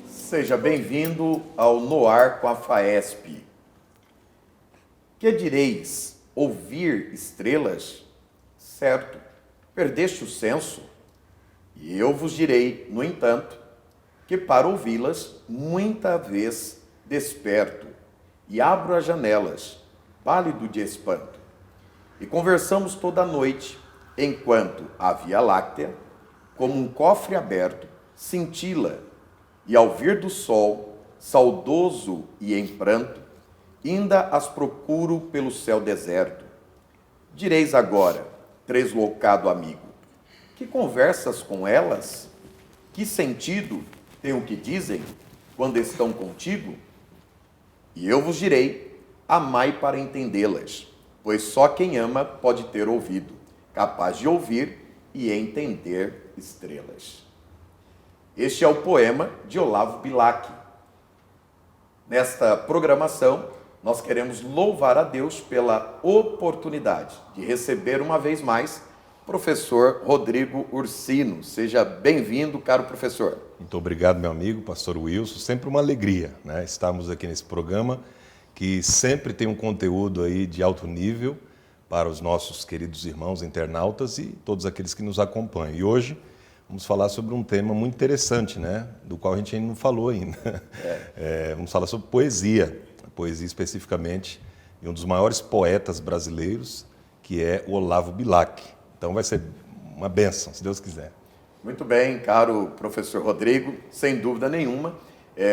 Seja bem-vindo ao No Ar com a FAESP. Que direis? Ouvir estrelas? Certo, perdeste o senso? E eu vos direi, no entanto, que para ouvi-las, muita vez desperto e abro as janelas, pálido de espanto. E conversamos toda a noite, enquanto a Via Láctea, como um cofre aberto, cintila, e ao vir do sol, saudoso e em pranto, ainda as procuro pelo céu deserto. Direis agora, tresloucado amigo, que conversas com elas? Que sentido tem o que dizem quando estão contigo? E eu vos direi, amai para entendê-las, pois só quem ama pode ter ouvido, capaz de ouvir e entender estrelas. Este é o poema de Olavo Bilac. Nesta programação, nós queremos louvar a Deus pela oportunidade de receber uma vez mais o professor Rodrigo Ursino. Seja bem-vindo, caro professor. Muito obrigado, meu amigo, pastor Wilson. Sempre uma alegria, né? Estarmos aqui nesse programa que sempre tem um conteúdo aí de alto nível para os nossos queridos irmãos internautas e todos aqueles que nos acompanham. E hoje vamos falar sobre um tema muito interessante, né? Do qual a gente ainda não falou ainda. Vamos falar sobre poesia. A poesia especificamente de um dos maiores poetas brasileiros, que é o Olavo Bilac. Então vai ser uma bênção, se Deus quiser. Muito bem, caro professor Rodrigo, sem dúvida nenhuma,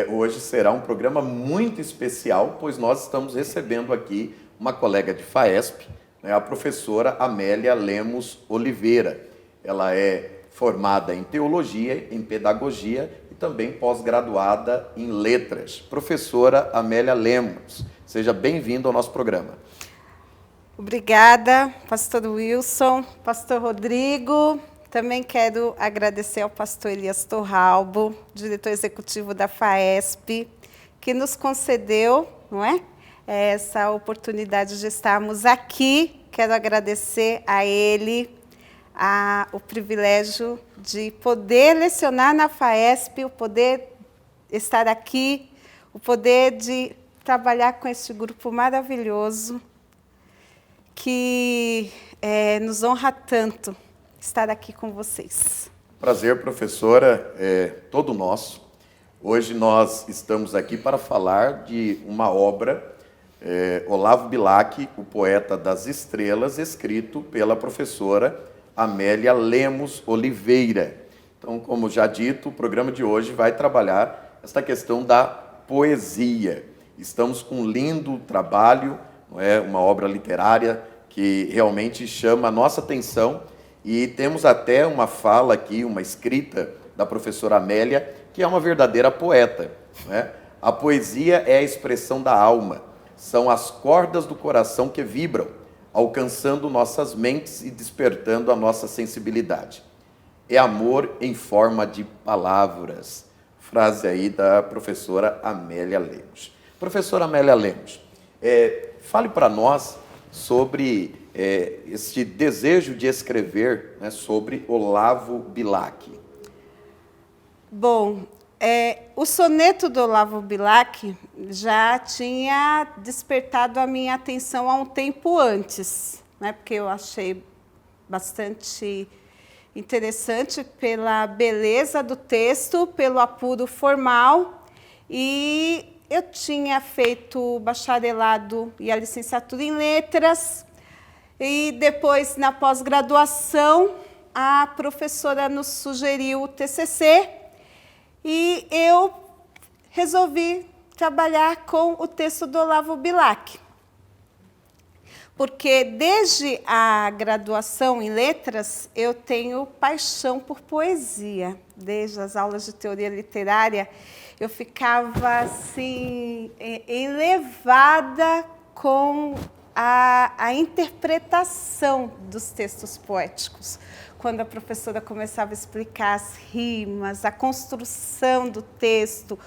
hoje será um programa muito especial, pois nós estamos recebendo aqui uma colega de FAESP, né, a professora Amélia Lemos Oliveira. Ela é formada em Teologia, em Pedagogia e também pós-graduada em Letras. Professora Amélia Lemos, seja bem-vindo ao nosso programa. Obrigada, pastor Wilson, pastor Rodrigo. Também quero agradecer ao pastor Elias Torralbo, diretor executivo da FAESP, que nos concedeu, não é, essa oportunidade de estarmos aqui. Quero agradecer a ele o privilégio de poder lecionar na FAESP, o poder estar aqui, o poder de trabalhar com este grupo maravilhoso que nos honra tanto estar aqui com vocês. Prazer, professora, é todo nosso. Hoje nós estamos aqui para falar de uma obra, Olavo Bilac, o poeta das estrelas, escrito pela professora Amélia Lemos Oliveira. Então, como já dito, o programa de hoje vai trabalhar esta questão da poesia. Estamos com um lindo trabalho, não é? Uma obra literária que realmente chama a nossa atenção, e temos até uma fala aqui, uma escrita da professora Amélia, que é uma verdadeira poeta, não é? A poesia é a expressão da alma, são as cordas do coração que vibram, alcançando nossas mentes e despertando a nossa sensibilidade. É amor em forma de palavras. Frase aí da professora Amélia Lemos. Professora Amélia Lemos, fale para nós sobre este desejo de escrever, né, sobre Olavo Bilac. Bom, o soneto do Olavo Bilac já tinha despertado a minha atenção há um tempo antes, né, porque eu achei bastante interessante pela beleza do texto, pelo apuro formal, e eu tinha feito o bacharelado e a licenciatura em letras, e depois, na pós-graduação, a professora nos sugeriu o TCC, e eu resolvi trabalhar com o texto do Olavo Bilac. Porque desde a graduação em letras, eu tenho paixão por poesia. Desde as aulas de teoria literária, eu ficava assim, enlevada com a interpretação dos textos poéticos. Quando a professora começava a explicar as rimas, a construção do texto,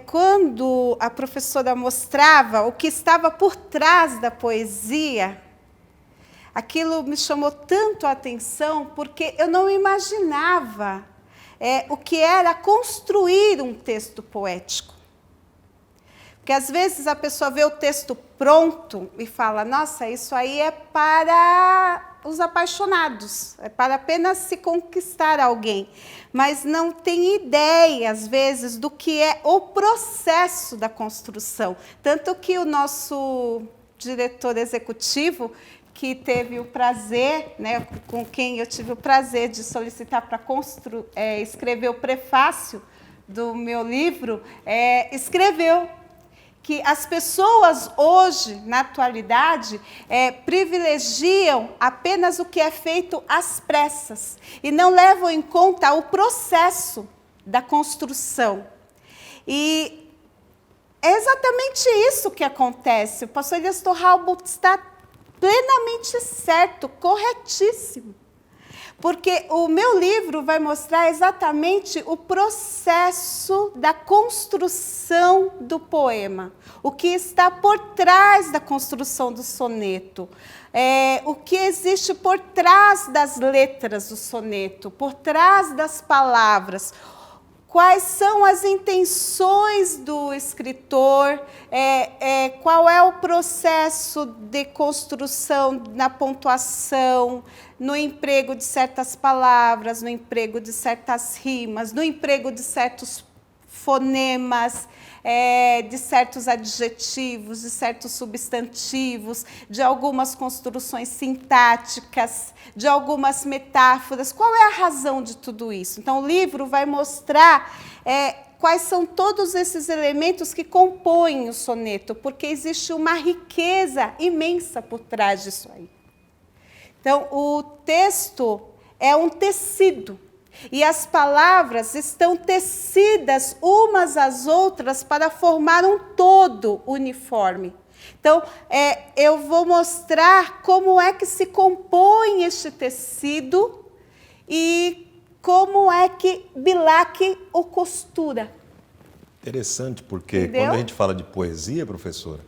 quando a professora mostrava o que estava por trás da poesia, aquilo me chamou tanto a atenção, porque eu não imaginava o que era construir um texto poético. Porque, às vezes, a pessoa vê o texto pronto e fala, nossa, isso aí é para os apaixonados, é para apenas se conquistar alguém. Mas não tem ideia, às vezes, do que é o processo da construção. Tanto que o nosso diretor executivo, que teve o prazer, né, com quem eu tive o prazer de solicitar para escrever o prefácio do meu livro, escreveu que as pessoas hoje, na atualidade, privilegiam apenas o que é feito às pressas e não levam em conta o processo da construção. E é exatamente isso que acontece. O pastor Elias Torralbo está plenamente certo, corretíssimo. Porque o meu livro vai mostrar exatamente o processo da construção do poema, o que está por trás da construção do soneto, o que existe por trás das letras do soneto, por trás das palavras. Quais são as intenções do escritor, qual é o processo de construção na pontuação, no emprego de certas palavras, no emprego de certas rimas, no emprego de certos fonemas, de certos adjetivos, de certos substantivos, de algumas construções sintáticas, de algumas metáforas. Qual é a razão de tudo isso? Então, o livro vai mostrar quais são todos esses elementos que compõem o soneto, porque existe uma riqueza imensa por trás disso aí. Então, o texto é um tecido. E as palavras estão tecidas umas às outras para formar um todo uniforme. Então, eu vou mostrar como é que se compõe este tecido e como é que Bilac o costura. Interessante, porque Entendeu? quando a gente fala de poesia, professora,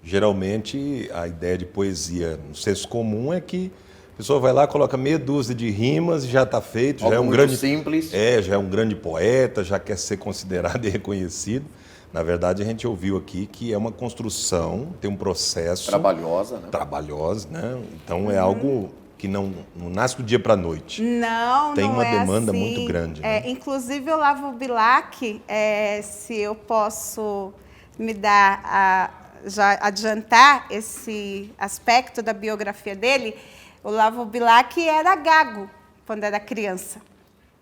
geralmente a ideia de poesia no senso comum é que a pessoa vai lá, coloca meia dúzia de rimas e já está feito, já é um grande simples. já é um grande poeta, já quer ser considerado e reconhecido. Na verdade, a gente ouviu aqui que é uma construção, tem um processo Trabalhosa, né? Trabalhosa, né? Então é algo que não nasce do dia para a noite. Não, tem não uma é demanda assim. muito grande. Né? Inclusive, o Olavo Bilac, se eu posso me dar já adiantar esse aspecto da biografia dele, o Olavo Bilac era gago quando era criança.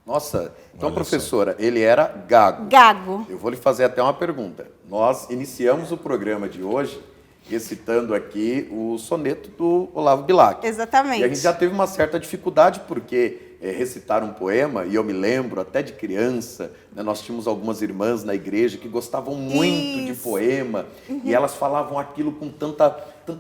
Nossa, então, Olha professora, ele era gago. Gago. Eu vou lhe fazer até uma pergunta. Nós iniciamos o programa de hoje recitando aqui o soneto do Olavo Bilac. Exatamente. E a gente já teve uma certa dificuldade, porque recitar um poema, e eu me lembro até de criança, né, nós tínhamos algumas irmãs na igreja que gostavam muito de poema, e elas falavam aquilo com tanta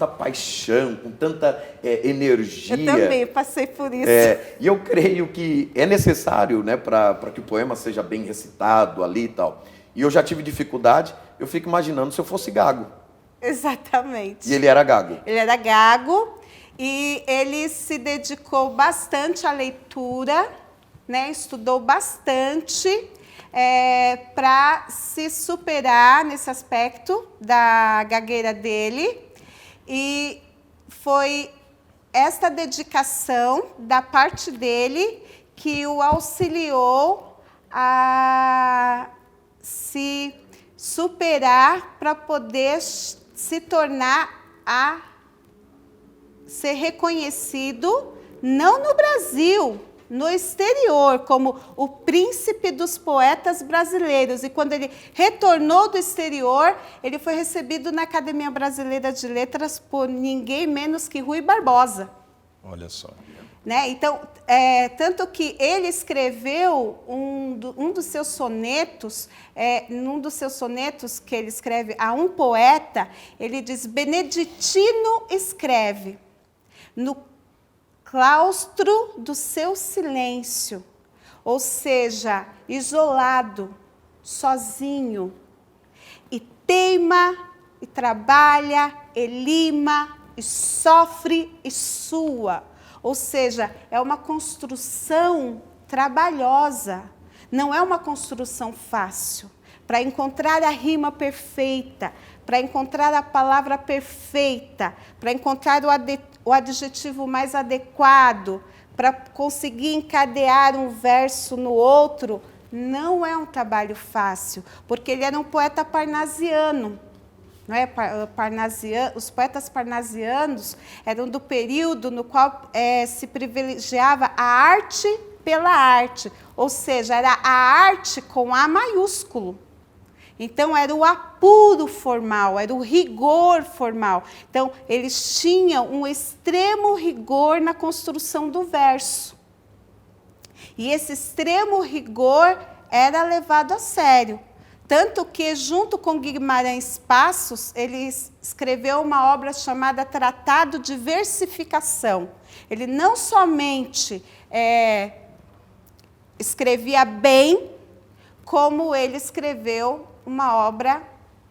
paixão, com tanta energia. Eu também passei por isso. E eu creio que é necessário, né, para que o poema seja bem recitado ali e tal. E eu já tive dificuldade, eu fico imaginando se eu fosse gago. Exatamente. E ele era gago. Ele era gago e ele se dedicou bastante à leitura, né? Estudou bastante para se superar nesse aspecto da gagueira dele. E foi esta dedicação da parte dele que o auxiliou a se superar para poder se tornar ser reconhecido, não no Brasil, no exterior, como o príncipe dos poetas brasileiros. E quando ele retornou do exterior, ele foi recebido na Academia Brasileira de Letras por ninguém menos que Rui Barbosa. Olha só. Né? Então, tanto que ele escreveu um dos seus sonetos, num dos seus sonetos que ele escreve a um poeta, ele diz: Beneditino escreve no claustro do seu silêncio, ou seja, isolado, sozinho. E teima, e trabalha, e lima, e sofre, e sua. Ou seja, é uma construção trabalhosa. Não é uma construção fácil. Para encontrar a rima perfeita, para encontrar a palavra perfeita, para encontrar o adjetivo mais adequado, para conseguir encadear um verso no outro, não é um trabalho fácil, porque ele era um poeta parnasiano. Não é? Os poetas parnasianos eram do período no qual se privilegiava a arte pela arte, ou seja, era a arte com A maiúsculo. Então, era o apuro formal, era o rigor formal. Então, eles tinham um extremo rigor na construção do verso. E esse extremo rigor era levado a sério. Tanto que, junto com Guimarães Passos, ele escreveu uma obra chamada Tratado de Versificação. Ele não somente escrevia bem, como ele escreveu uma obra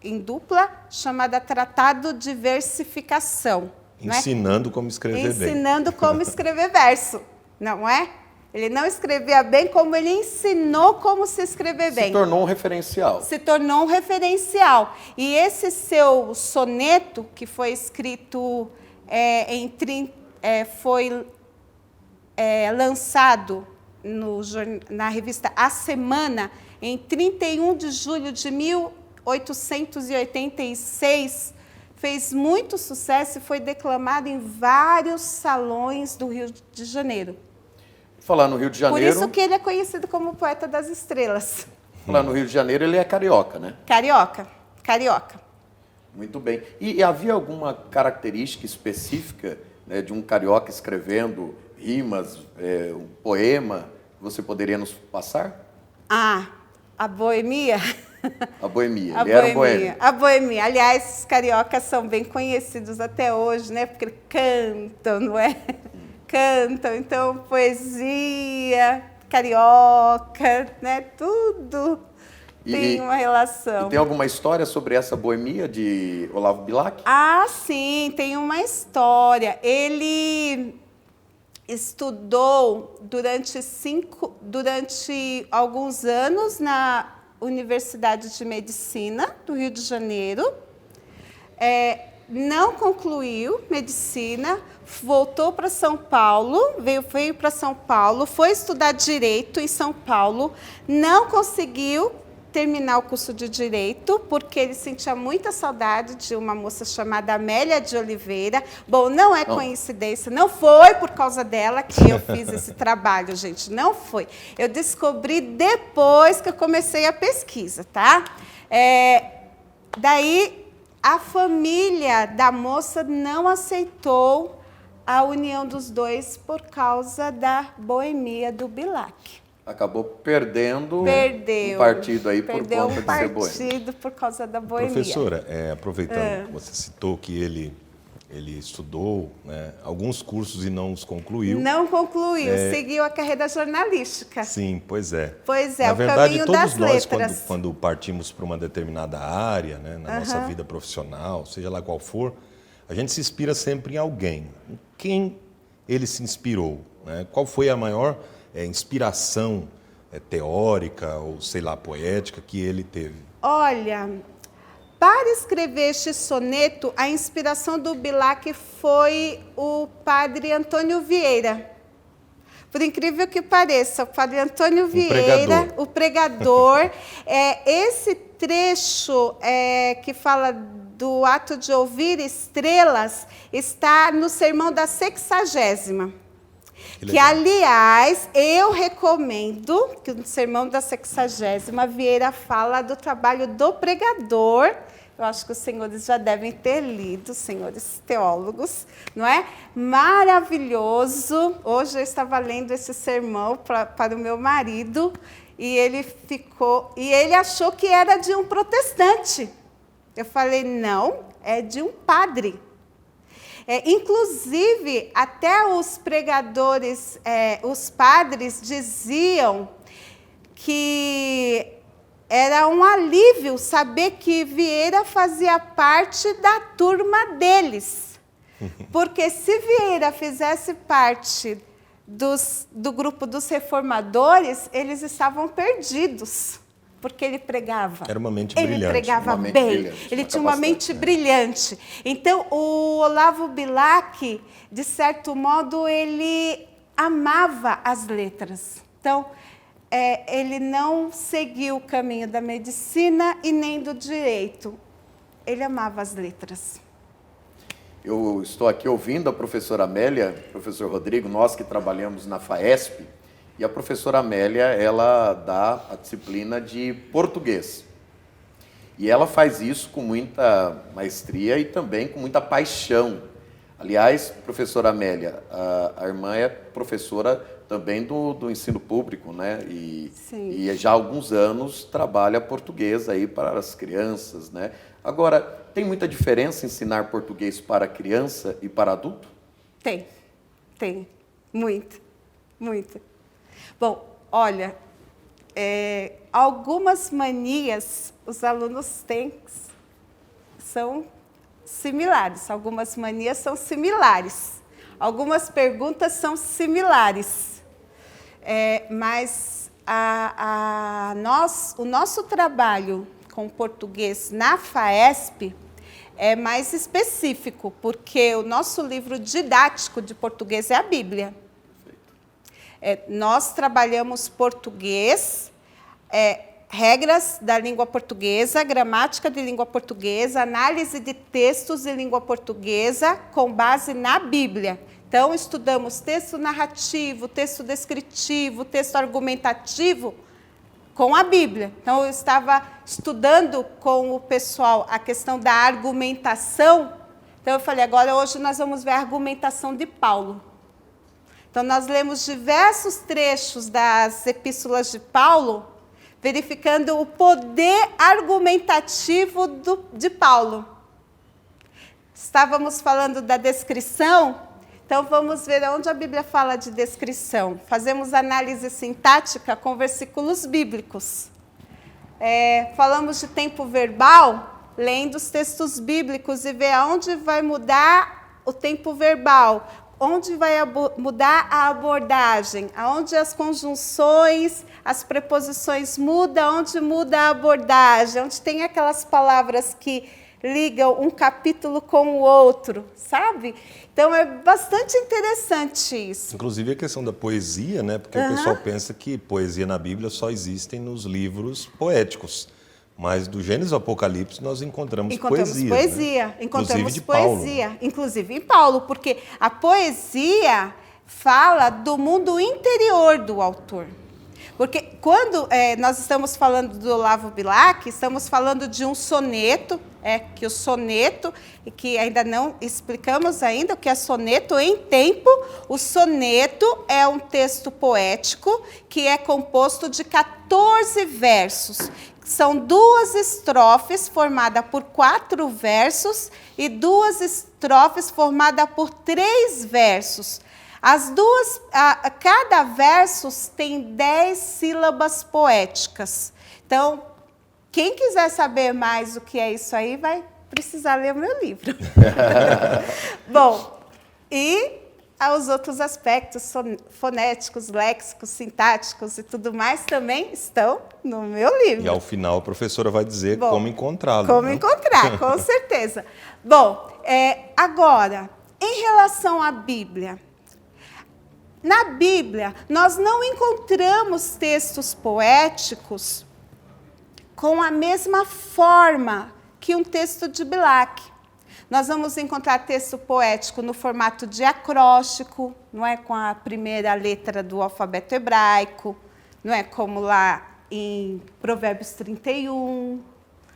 em dupla chamada Tratado de Versificação. Ensinando como escrever bem. Ensinando como escrever verso, não é? Ele não escrevia bem, como ele ensinou como se escrever bem. Se tornou um referencial. Se tornou um referencial. E esse seu soneto, que foi escrito, foi lançado na revista A Semana, em 31 de julho de 1886, fez muito sucesso e foi declamado em vários salões do Rio de Janeiro. Falar no Rio de Janeiro... Por isso que ele é conhecido como poeta das estrelas. Falar no Rio de Janeiro, ele é carioca, né? Carioca. Muito bem. E havia alguma característica específica, né, de um carioca escrevendo rimas, um poema, que você poderia nos passar? A boemia? A boemia, ele era um boêmio. A boemia. Aliás, os cariocas são bem conhecidos até hoje, né? Porque cantam, não é? Cantam, então, poesia, carioca, né? Tudo tem uma relação. E tem alguma história sobre essa boemia de Olavo Bilac? Sim, tem uma história. Ele estudou durante alguns anos na Universidade de Medicina do Rio de Janeiro. Não concluiu medicina, voltou para São Paulo, veio para São Paulo, foi estudar Direito em São Paulo, não conseguiu terminar o curso de Direito, porque ele sentia muita saudade de uma moça chamada Amélia de Oliveira. Bom, não é coincidência, não foi por causa dela que eu fiz esse trabalho, gente, não foi. Eu descobri depois que eu comecei a pesquisa, tá? Daí, a família da moça não aceitou a união dos dois por causa da boemia do Bilac. Acabou perdendo um partido aí por conta de ser boêmio. Perdeu um partido por causa da boemia. Professora, aproveitando que você citou que ele estudou, né, alguns cursos e não os concluiu. Não concluiu, seguiu a carreira jornalística. Sim, pois é. Pois é, na verdade, caminho todos das nós, letras. quando partimos para uma determinada área, né, na nossa vida profissional, seja lá qual for, a gente se inspira sempre em alguém. Em quem ele se inspirou? Né? Qual foi a maior inspiração teórica ou, sei lá, poética que ele teve? Olha, para escrever este soneto, a inspiração do Bilac foi o padre Antônio Vieira. Por incrível que pareça, o padre Antônio Vieira, o pregador, esse trecho que fala do ato de ouvir estrelas está no sermão da 60ª. Que, aliás, eu recomendo que no sermão da 60ª, Vieira fala do trabalho do pregador. Eu acho que os senhores já devem ter lido, senhores teólogos, não é? Maravilhoso. Hoje eu estava lendo esse sermão para o meu marido e ele achou que era de um protestante. Eu falei, não, é de um padre. Inclusive, até os pregadores, os padres diziam que era um alívio saber que Vieira fazia parte da turma deles. Porque se Vieira fizesse parte do grupo dos reformadores, eles estavam perdidos. Porque ele pregava. Era uma mente ele brilhante. pregava Uma mente bem. brilhante, Ele uma tinha uma capacidade, mente brilhante. Então, o Olavo Bilac, de certo modo, ele amava as letras. Então, ele não seguiu o caminho da medicina e nem do direito. Ele amava as letras. Eu estou aqui ouvindo a professora Amélia, professor Rodrigo, nós que trabalhamos na FAESP, e a professora Amélia, ela dá a disciplina de português. E ela faz isso com muita maestria e também com muita paixão. Aliás, professora Amélia, a irmã é professora também do ensino público, né? E já há alguns anos trabalha português aí para as crianças, né? Agora, tem muita diferença ensinar português para criança e para adulto? Tem. Muito. Bom, olha, algumas manias os alunos têm são similares. Algumas manias são similares. Algumas perguntas são similares. Mas o nosso trabalho com português na FAESP é mais específico, porque o nosso livro didático de português é a Bíblia. Nós trabalhamos português, regras da língua portuguesa, gramática de língua portuguesa, análise de textos de língua portuguesa com base na Bíblia. Então, estudamos texto narrativo, texto descritivo, texto argumentativo com a Bíblia. Então, eu estava estudando com o pessoal a questão da argumentação. Então, eu falei, agora hoje nós vamos ver a argumentação de Paulo. Então, nós lemos diversos trechos das epístolas de Paulo, verificando o poder argumentativo de Paulo. Estávamos falando da descrição, então vamos ver onde a Bíblia fala de descrição. Fazemos análise sintática com versículos bíblicos. Falamos de tempo verbal, lendo os textos bíblicos e ver aonde vai mudar o tempo verbal. Onde vai mudar a abordagem, aonde as conjunções, as preposições mudam, onde muda a abordagem, onde tem aquelas palavras que ligam um capítulo com o outro, sabe? Então, é bastante interessante isso. Inclusive a questão da poesia, né? Porque o pessoal pensa que poesia na Bíblia só existem nos livros poéticos. Mas do Gênesis ao Apocalipse nós encontramos poesia. Né? Encontramos de poesia, Paulo. Inclusive em Paulo, porque a poesia fala do mundo interior do autor. Porque quando nós estamos falando do Olavo Bilac, estamos falando de um soneto, que o soneto, que ainda não explicamos ainda o que é soneto em tempo. O soneto é um texto poético que é composto de 14 versos. São 2 estrofes formadas por 4 versos e 2 estrofes formadas por 3 versos. Cada verso tem 10 sílabas poéticas. Então, quem quiser saber mais o que é isso aí, vai precisar ler o meu livro. Bom, e os outros aspectos fonéticos, léxicos, sintáticos e tudo mais também estão no meu livro. E ao final a professora vai dizer como encontrá-lo. Como encontrar, com certeza. Bom, agora, em relação à Bíblia. Na Bíblia, nós não encontramos textos poéticos com a mesma forma que um texto de Bilac. Nós vamos encontrar texto poético no formato de acróstico, não é, com a primeira letra do alfabeto hebraico, não é, como lá em Provérbios 31.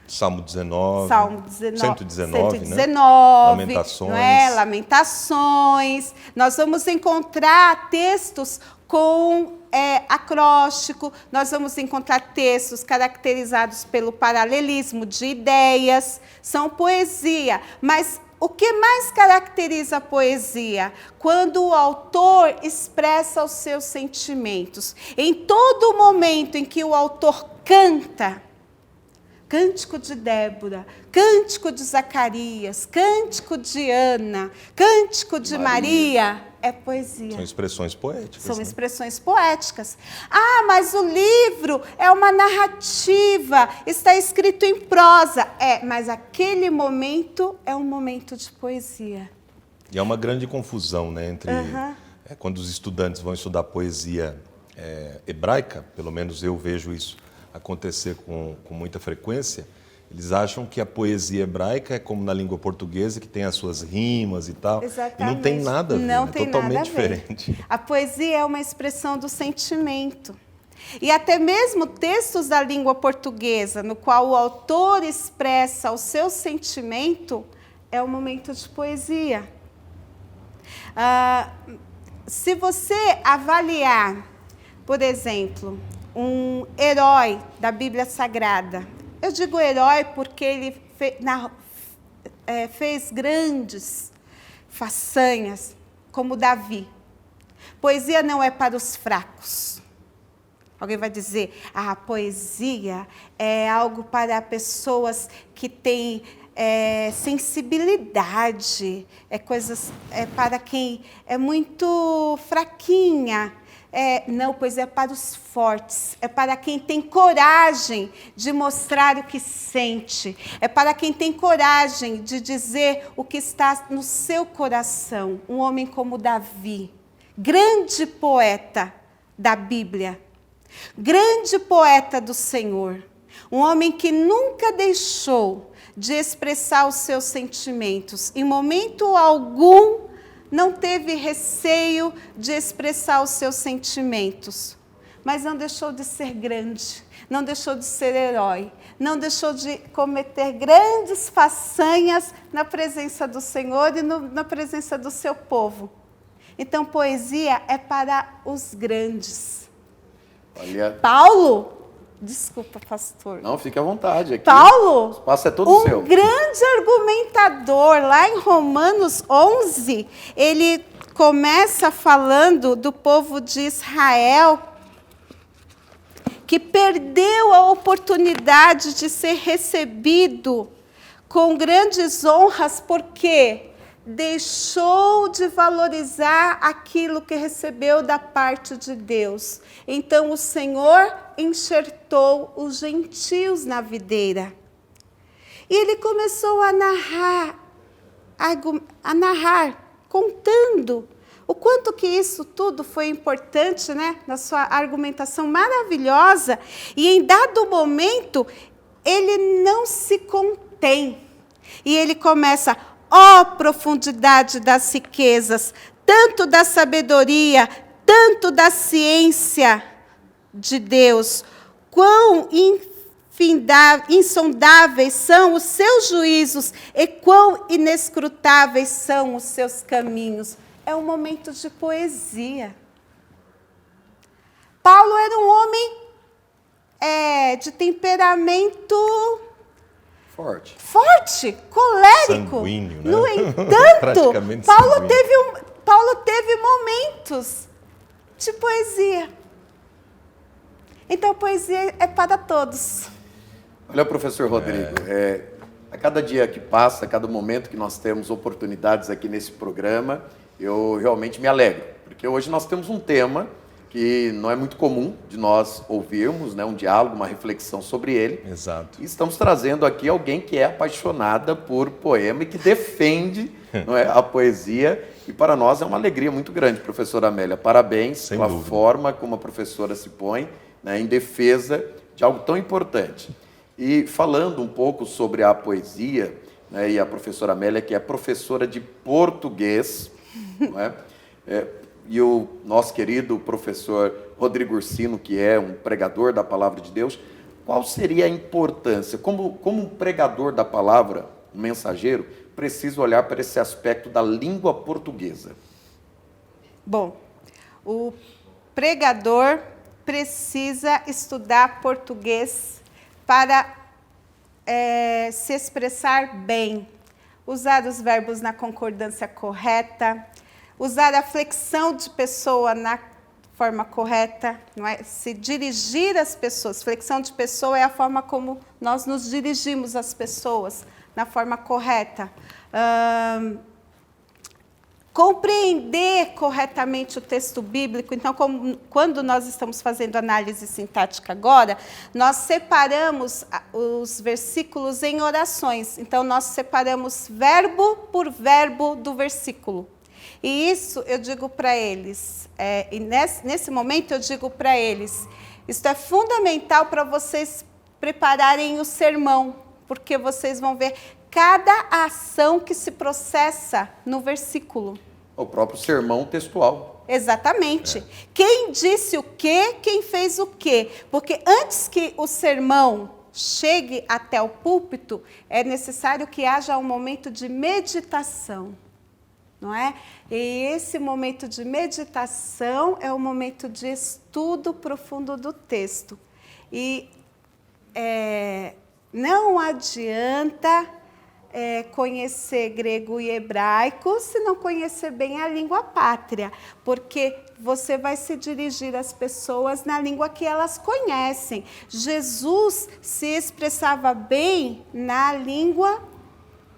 Salmo 19, 119, né? Lamentações. Não é? Lamentações. Nós vamos encontrar textos com acróstico, nós vamos encontrar textos caracterizados pelo paralelismo de ideias, são poesia. Mas o que mais caracteriza a poesia? Quando o autor expressa os seus sentimentos. Em todo momento em que o autor canta, Cântico de Débora, cântico de Zacarias, cântico de Ana, cântico de Maria, é poesia. São expressões poéticas. São né? expressões poéticas. Ah, mas o livro é uma narrativa, está escrito em prosa. Mas aquele momento é um momento de poesia. E é uma grande confusão, né, entre quando os estudantes vão estudar poesia hebraica, pelo menos eu vejo isso acontecer com muita frequência. Eles acham que a poesia hebraica é como na língua portuguesa, que tem as suas rimas e tal. Exatamente. E não tem nada a ver, Não é tem totalmente nada a ver. diferente. A poesia é uma expressão do sentimento. E até mesmo textos da língua portuguesa, no qual o autor expressa o seu sentimento, é um momento de poesia. Se você avaliar, por exemplo, um herói da Bíblia Sagrada, eu digo herói porque ele fez grandes façanhas, como Davi. Poesia não é para os fracos. Alguém vai dizer, a poesia é algo para pessoas que têm sensibilidade, é para quem é muito fraquinha. Não, pois é para os fortes, é para quem tem coragem de mostrar o que sente, é para quem tem coragem de dizer o que está no seu coração. Um homem como Davi, grande poeta da Bíblia, grande poeta do Senhor, um homem que nunca deixou de expressar os seus sentimentos, em momento algum não teve receio de expressar os seus sentimentos, mas não deixou de ser grande, não deixou de ser herói, não deixou de cometer grandes façanhas na presença do Senhor e na presença do seu povo. Então, poesia é para os grandes. Olha... Paulo... Desculpa, pastor. Não, fique à vontade. Aqui. Paulo, o espaço é todo seu. Um grande argumentador, lá em Romanos 11, ele começa falando do povo de Israel, que perdeu a oportunidade de ser recebido com grandes honras, porque deixou de valorizar aquilo que recebeu da parte de Deus. Então o Senhor enxertou os gentios na videira. E ele começou a narrar, contando o quanto que isso tudo foi importante, né, na sua argumentação maravilhosa. E em dado momento, ele não se contém. E ele começa... Ó profundidade das riquezas, tanto da sabedoria, tanto da ciência de Deus, quão insondáveis são os seus juízos e quão inescrutáveis são os seus caminhos. É um momento de poesia. Paulo era um homem de temperamento... Forte, colérico. Sanguíneo, né? No entanto, Paulo teve momentos de poesia. Então, a poesia é para todos. Olha, professor Rodrigo, a cada dia que passa, a cada momento que nós temos oportunidades aqui nesse programa, eu realmente me alegro, porque hoje nós temos um tema que não é muito comum de nós ouvirmos, né, um diálogo, uma reflexão sobre ele. Exato. E estamos trazendo aqui alguém que é apaixonada por poema e que defende não é, a poesia. E para nós é uma alegria muito grande, professora Amélia. Parabéns pela forma como a professora se põe, né, em defesa de algo tão importante. E falando um pouco sobre a poesia, né, e a professora Amélia, que é professora de português, não é? E o nosso querido professor Rodrigo Ursino, que é um pregador da Palavra de Deus, qual seria a importância? Como um pregador da palavra, um mensageiro, precisa olhar para esse aspecto da língua portuguesa? Bom, o pregador precisa estudar português para se expressar bem, usar os verbos na concordância correta, usar a flexão de pessoa na forma correta, não é? Se dirigir às pessoas. Flexão de pessoa é a forma como nós nos dirigimos às pessoas, na forma correta. Compreender corretamente o texto bíblico. Então, quando nós estamos fazendo análise sintática agora, nós separamos os versículos em orações. Então, nós separamos verbo por verbo do versículo. E isso eu digo para eles, e nesse momento eu digo para eles, isso é fundamental para vocês prepararem o sermão, porque vocês vão ver cada ação que se processa no versículo. O próprio sermão textual. Exatamente. Quem disse o quê, quem fez o quê. Porque antes que o sermão chegue até o púlpito, é necessário que haja um momento de meditação. Não é? E esse momento de meditação é o momento de estudo profundo do texto. E não adianta conhecer grego e hebraico se não conhecer bem a língua pátria, porque você vai se dirigir às pessoas na língua que elas conhecem. Jesus se expressava bem na língua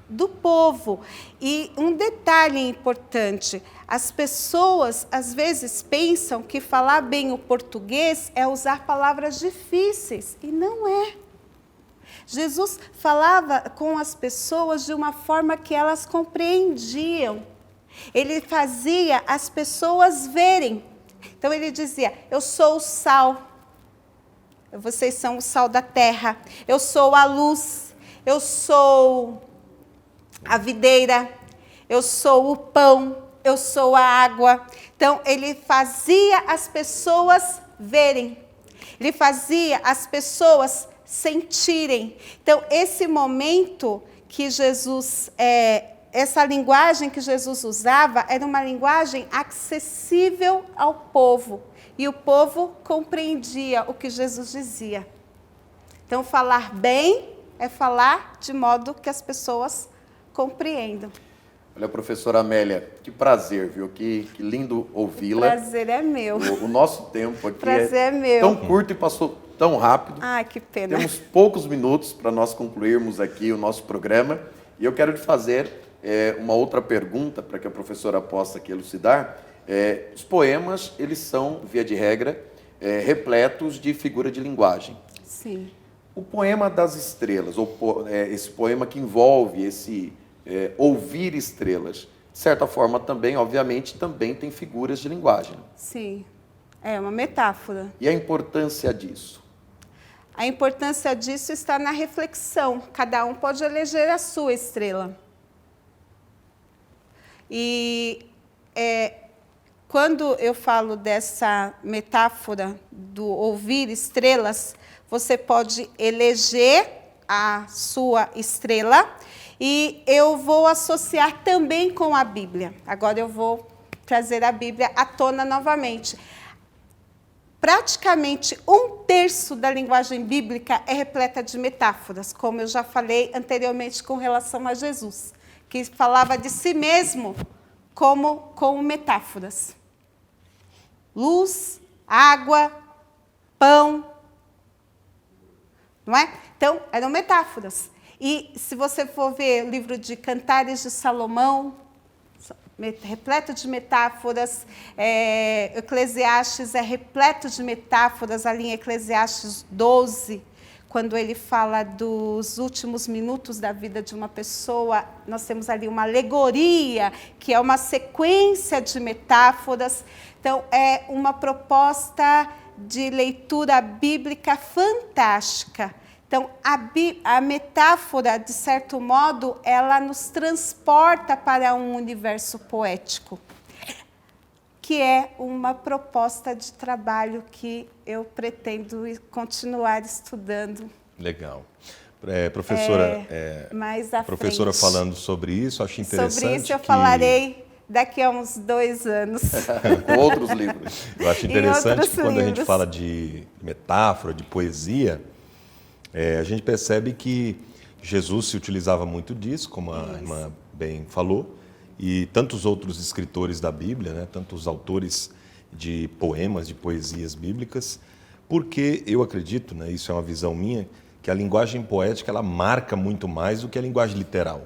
do povo. E um detalhe importante, as pessoas às vezes pensam que falar bem o português é usar palavras difíceis, e não é. Jesus falava com as pessoas de uma forma que elas compreendiam. Ele fazia as pessoas verem. Então ele dizia, eu sou o sal, vocês são o sal da terra, eu sou a luz, eu sou a videira, eu sou o pão, eu sou a água. Então, ele fazia as pessoas verem, ele fazia as pessoas sentirem. Então, esse momento que Jesus, essa linguagem que Jesus usava, era uma linguagem acessível ao povo, e o povo compreendia o que Jesus dizia. Então, falar bem é falar de modo que as pessoas compreendam. Olha, professora Amélia, que prazer, viu? Que lindo ouvi-la. O prazer é meu. O nosso tempo aqui prazer é meu. Tão curto e passou tão rápido. Ai, que pena. Temos poucos minutos para nós concluirmos aqui o nosso programa. E eu quero lhe fazer uma outra pergunta para que a professora possa aqui elucidar. Os poemas, eles são, via de regra, repletos de figura de linguagem. Sim. O poema das estrelas, ou esse poema que envolve esse ouvir estrelas, de certa forma também, obviamente, também tem figuras de linguagem. Sim, é uma metáfora. E a importância disso? A importância disso está na reflexão. Cada um pode eleger a sua estrela. E quando eu falo dessa metáfora do ouvir estrelas, você pode eleger a sua estrela, e eu vou associar também com a Bíblia. Agora eu vou trazer a Bíblia à tona novamente. Praticamente 1/3 da linguagem bíblica é repleta de metáforas, como eu já falei anteriormente com relação a Jesus, que falava de si mesmo como metáforas. Luz, água, pão, não é? Então, eram metáforas. E se você for ver o livro de Cantares de Salomão, repleto de metáforas, Eclesiastes é repleto de metáforas, ali em Eclesiastes 12, quando ele fala dos últimos minutos da vida de uma pessoa, nós temos ali uma alegoria, que é uma sequência de metáforas. Então, é uma proposta de leitura bíblica fantástica. Então, a metáfora, de certo modo, ela nos transporta para um universo poético, que é uma proposta de trabalho que eu pretendo continuar estudando. Legal. Professora, mais à professora frente. Falando sobre isso, acho interessante. Sobre isso eu falarei daqui a uns 2 anos. Outros livros. Eu acho interessante que quando a gente fala de metáfora, de poesia, a gente percebe que Jesus se utilizava muito disso, como a irmã bem falou, e tantos outros escritores da Bíblia, né, tantos autores de poemas, de poesias bíblicas, porque eu acredito, né, isso é uma visão minha, que a linguagem poética ela marca muito mais do que a linguagem literal.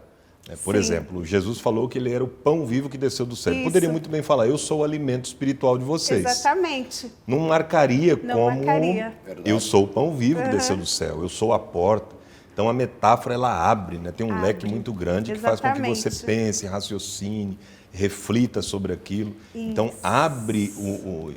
Por Sim. exemplo, Jesus falou que ele era o pão vivo que desceu do céu. Ele Isso. poderia muito bem falar, eu sou o alimento espiritual de vocês. Exatamente. Não marcaria Não como marcaria. eu sou o pão vivo que desceu do céu, eu sou a porta. Então a metáfora ela abre, né? Tem um leque muito grande que faz com que você Exatamente. pense, raciocine, reflita sobre aquilo. Então abre,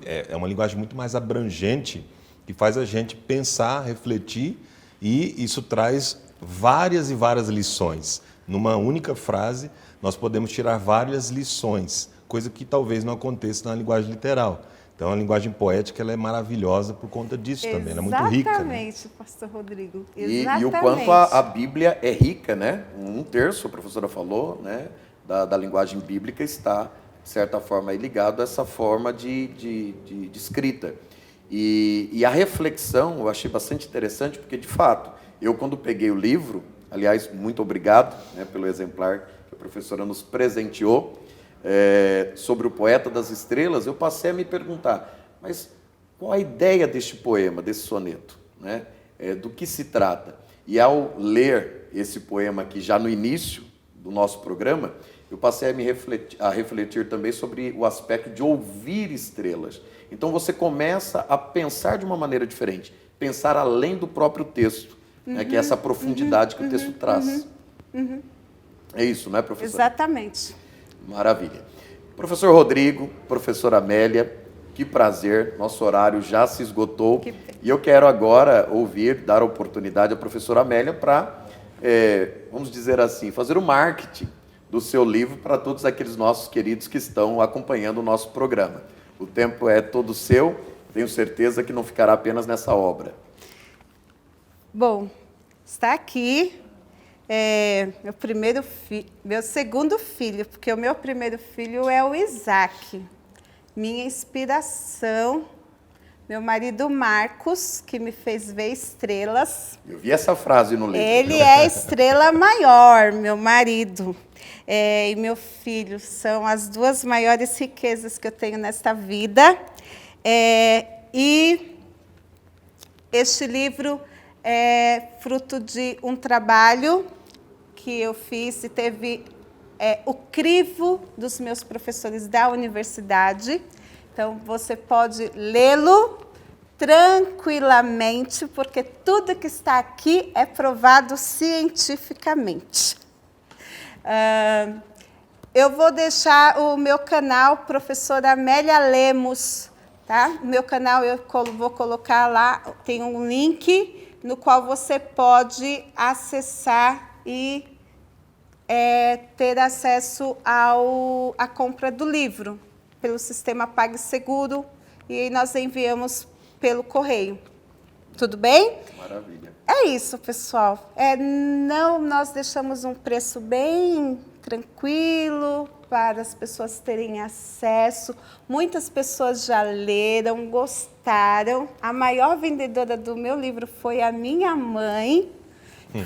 é uma linguagem muito mais abrangente que faz a gente pensar, refletir e isso traz várias e várias lições. Numa única frase, nós podemos tirar várias lições, coisa que talvez não aconteça na linguagem literal. Então, a linguagem poética ela é maravilhosa por conta disso também, ela é muito rica. Né? Exatamente, pastor Rodrigo. E Exatamente. o quanto a Bíblia é rica, né? Um terço, a professora falou, né? Da linguagem bíblica está, de certa forma, aí ligado a essa forma de escrita. E a reflexão eu achei bastante interessante, porque, de fato, eu quando peguei o livro, aliás, muito obrigado, né, pelo exemplar que a professora nos presenteou, sobre o Poeta das Estrelas, eu passei a me perguntar, mas qual a ideia deste poema, desse soneto? Né? Do que se trata? E ao ler esse poema aqui, já no início do nosso programa, eu passei a refletir também sobre o aspecto de ouvir estrelas. Então você começa a pensar de uma maneira diferente, pensar além do próprio texto, né, que é essa profundidade que o texto traz. É isso, não é, professora? Exatamente. Maravilha. Professor Rodrigo, professora Amélia, que prazer, nosso horário já se esgotou. E eu quero agora dar a oportunidade à professora Amélia para, vamos dizer assim, fazer o marketing do seu livro para todos aqueles nossos queridos que estão acompanhando o nosso programa. O tempo é todo seu, tenho certeza que não ficará apenas nessa obra. Bom, está aqui meu segundo filho, porque o meu primeiro filho é o Isaac. Minha inspiração, meu marido Marcos, que me fez ver estrelas. Eu vi essa frase no livro. Ele é a estrela maior, meu marido. E meu filho são as duas maiores riquezas que eu tenho nesta vida. E este livro é fruto de um trabalho que eu fiz e teve o crivo dos meus professores da universidade. Então, você pode lê-lo tranquilamente, porque tudo que está aqui é provado cientificamente. Eu vou deixar o meu canal, professora Amélia Lemos, tá? O meu canal eu vou colocar lá, tem um link no qual você pode acessar e ter acesso à compra do livro pelo sistema PagSeguro e nós enviamos pelo correio. Tudo bem? Maravilha. É isso, pessoal. Nós deixamos um preço bem tranquilo para as pessoas terem acesso. Muitas pessoas já leram, gostaram. A maior vendedora do meu livro foi a minha mãe.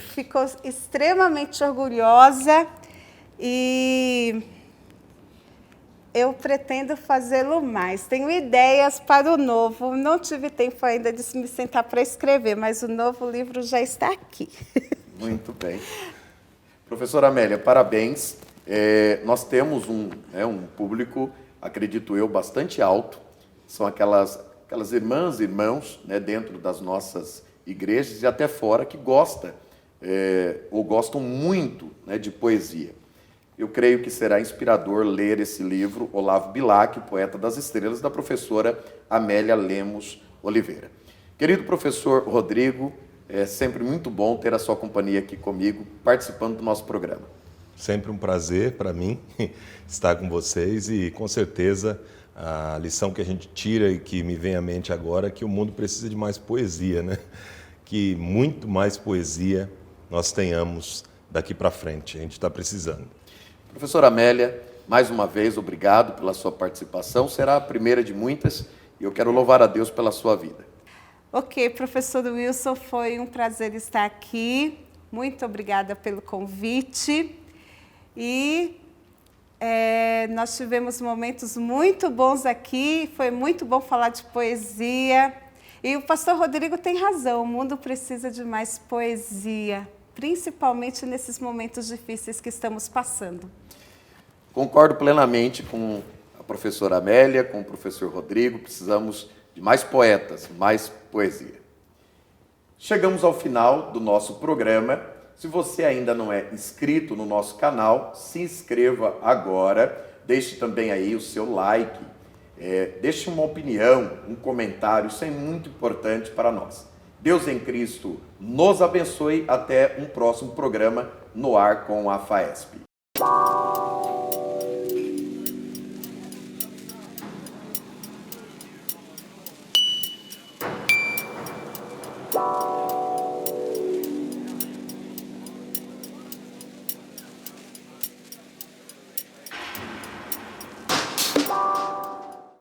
Ficou extremamente orgulhosa e eu pretendo fazê-lo mais. Tenho ideias para o novo. Não tive tempo ainda de me sentar para escrever, mas o novo livro já está aqui. Muito bem. Professora Amélia, parabéns. Nós temos um público, acredito eu, bastante alto. São aquelas irmãs e irmãos, né, dentro das nossas igrejas e até fora que gostam muito, né, de poesia. Eu creio que será inspirador ler esse livro, Olavo Bilac, Poeta das Estrelas, da professora Amélia Lemos Oliveira. Querido professor Rodrigo, é sempre muito bom ter a sua companhia aqui comigo, participando do nosso programa. Sempre um prazer para mim estar com vocês e, com certeza, a lição que a gente tira e que me vem à mente agora é que o mundo precisa de mais poesia, né? Que muito mais poesia nós tenhamos daqui para frente. A gente está precisando. Professora Amélia, mais uma vez, obrigado pela sua participação. Será a primeira de muitas e eu quero louvar a Deus pela sua vida. Ok, professor Wilson, foi um prazer estar aqui. Muito obrigada pelo convite. E Nós tivemos momentos muito bons aqui, foi muito bom falar de poesia. E o pastor Rodrigo tem razão, o mundo precisa de mais poesia, principalmente nesses momentos difíceis que estamos passando. Concordo plenamente com a professora Amélia, com o professor Rodrigo, precisamos de mais poetas, mais poesia. Chegamos ao final do nosso programa. Se você ainda não é inscrito no nosso canal, se inscreva agora, deixe também aí o seu like, deixe uma opinião, um comentário, isso é muito importante para nós. Deus em Cristo nos abençoe, até um próximo programa no ar com a FAESP.